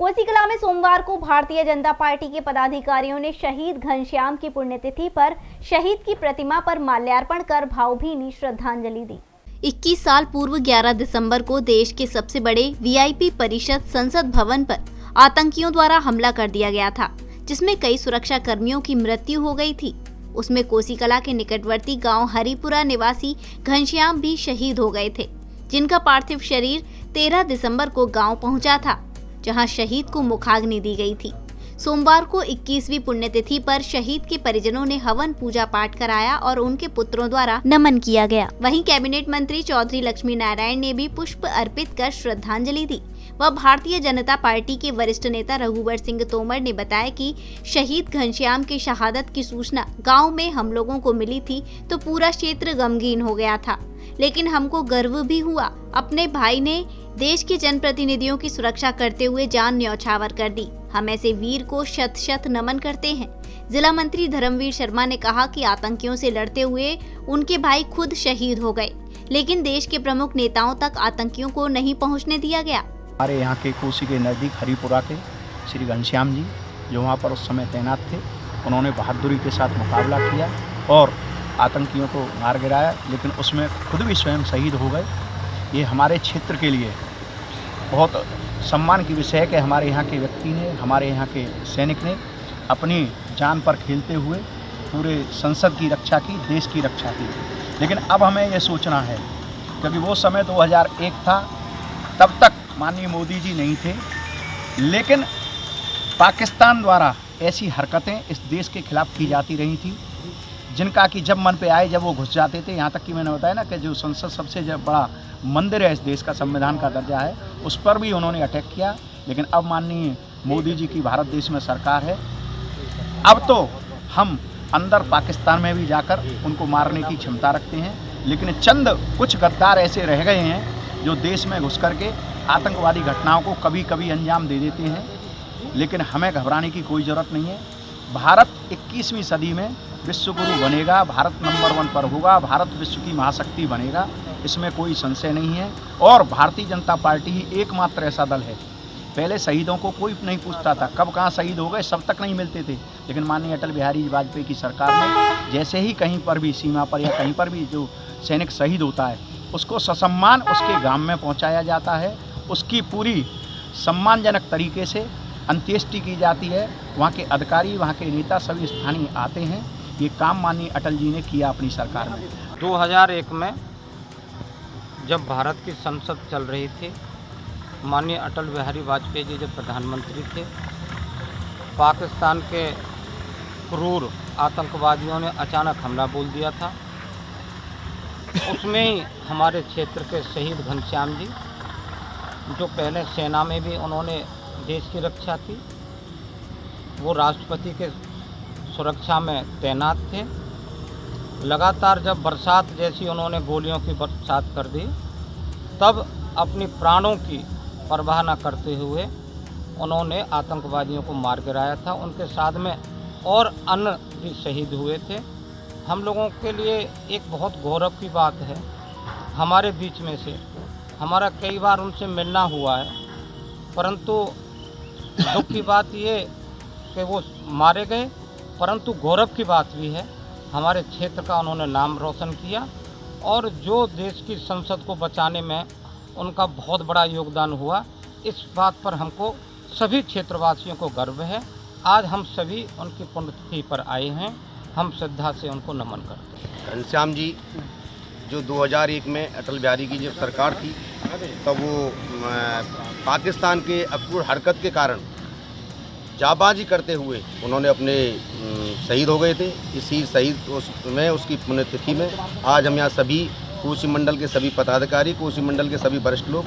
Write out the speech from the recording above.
कोसीकला में सोमवार को भारतीय जनता पार्टी के पदाधिकारियों ने शहीद घनश्याम की पुण्यतिथि पर शहीद की प्रतिमा पर माल्यार्पण कर भावभीनी श्रद्धांजलि दी। 21 साल पूर्व 11 दिसंबर को देश के सबसे बड़े वीआईपी परिषद संसद भवन पर आतंकियों द्वारा हमला कर दिया गया था, जिसमें कई सुरक्षा कर्मियों की मृत्यु हो गई थी। उसमें कोसीकला के निकटवर्ती गांव हरिपुरा निवासी घनश्याम भी शहीद हो गए थे, जिनका पार्थिव शरीर 13 दिसंबर को गांव पहुंचा था, जहां शहीद को मुखाग्नि दी गई थी। सोमवार को 21वीं पुण्यतिथि पर शहीद के परिजनों ने हवन पूजा पाठ कराया और उनके पुत्रों द्वारा नमन किया गया। वहीं कैबिनेट मंत्री चौधरी लक्ष्मी नारायण ने भी पुष्प अर्पित कर श्रद्धांजलि दी। वह भारतीय जनता पार्टी के वरिष्ठ नेता रघुवर सिंह तोमर ने बताया कि शहीद घनश्याम की शहादत की सूचना गांव में हम लोगों को मिली थी तो पूरा क्षेत्र गमगीन हो गया था, लेकिन हमको गर्व भी हुआ। अपने भाई ने देश के जनप्रतिनिधियों की सुरक्षा करते हुए जान न्यौछावर कर दी। हम ऐसे वीर को शत शत नमन करते हैं। जिला मंत्री धर्मवीर शर्मा ने कहा कि आतंकियों से लड़ते हुए उनके भाई खुद शहीद हो गए, लेकिन देश के प्रमुख नेताओं तक आतंकियों को नहीं पहुंचने दिया गया। हमारे यहाँ के कोसी के नज़दीक हरिपुरा के श्री घनश्याम जी जो वहाँ पर उस समय तैनात थे, उन्होंने बहादुरी के साथ मुकाबला किया और आतंकियों को मार गिराया, लेकिन उसमें खुद भी स्वयं शहीद हो गए। ये हमारे क्षेत्र के लिए बहुत सम्मान की विषय है कि हमारे यहाँ के व्यक्ति ने, हमारे यहाँ के सैनिक ने अपनी जान पर खेलते हुए पूरे संसद की रक्षा की, देश की रक्षा की। लेकिन अब हमें ये सोचना है, क्योंकि वो समय 2001 था, तब तक माननीय मोदी जी नहीं थे, लेकिन पाकिस्तान द्वारा ऐसी हरकतें इस देश के खिलाफ की जाती रही थी, जिनका कि जब मन पे आए जब वो घुस जाते थे। यहाँ तक कि मैंने बताया ना कि जो संसद सबसे बड़ा मंदिर है इस देश का, संविधान का दर्जा है, उस पर भी उन्होंने अटैक किया। लेकिन अब माननीय मोदी जी की भारत देश में सरकार है, अब तो हम अंदर पाकिस्तान में भी जाकर उनको मारने की क्षमता रखते हैं। लेकिन चंद कुछ गद्दार ऐसे रह गए हैं जो देश में घुस करके आतंकवादी घटनाओं को कभी कभी अंजाम दे देते हैं, लेकिन हमें घबराने की कोई ज़रूरत नहीं है। भारत 21वीं सदी में विश्व गुरु बनेगा, भारत नंबर 1 पर होगा, भारत विश्व की महाशक्ति बनेगा, इसमें कोई संशय नहीं है। और भारतीय जनता पार्टी ही एकमात्र ऐसा दल है, पहले शहीदों को कोई नहीं पूछता था कब कहाँ शहीद हो गए, सब तक नहीं मिलते थे। लेकिन माननीय अटल बिहारी वाजपेयी की सरकार ने जैसे ही कहीं पर भी सीमा पर या कहीं पर भी जो सैनिक शहीद होता है, उसको ससम्मान उसके गांव में पहुँचाया जाता है, उसकी पूरी सम्मानजनक तरीके से अंत्येष्टि की जाती है। वहाँ के अधिकारी, वहाँ के नेता सभी स्थानीय आते हैं। ये काम माननीय अटल जी ने किया अपनी सरकार में। 2001 में जब भारत की संसद चल रही थी, माननीय अटल बिहारी वाजपेयी जी जब प्रधानमंत्री थे, पाकिस्तान के क्रूर आतंकवादियों ने अचानक हमला बोल दिया था। उसमें ही हमारे क्षेत्र के शहीद घनश्याम जी, जो पहले सेना में भी उन्होंने देश की रक्षा की, वो राष्ट्रपति के सुरक्षा में तैनात थे। लगातार जब बरसात जैसी उन्होंने गोलियों की बरसात कर दी, तब अपनी प्राणों की परवाह न करते हुए उन्होंने आतंकवादियों को मार गिराया था। उनके साथ में और अन्य भी शहीद हुए थे। हम लोगों के लिए एक बहुत गौरव की बात है, हमारे बीच में से हमारा कई बार उनसे मिलना हुआ है, परंतु दुख की बात ये कि वो मारे गए, परंतु गौरव की बात भी है, हमारे क्षेत्र का उन्होंने नाम रोशन किया। और जो देश की संसद को बचाने में उनका बहुत बड़ा योगदान हुआ, इस बात पर हमको सभी क्षेत्रवासियों को गर्व है। आज हम सभी उनकी पुण्यतिथि पर आए हैं, हम श्रद्धा से उनको नमन करते हैं। घनश्याम जी जो 2001 में अटल बिहारी की जब सरकार थी, तब वो पाकिस्तान के अक्रूर हरकत के कारण जाबाजी करते हुए उन्होंने अपने शहीद हो गए थे। इसी शहीद में उसकी पुण्यतिथि में आज हम यहाँ सभी कोसी मंडल के सभी पदाधिकारी, कोसी मंडल के सभी वरिष्ठ लोग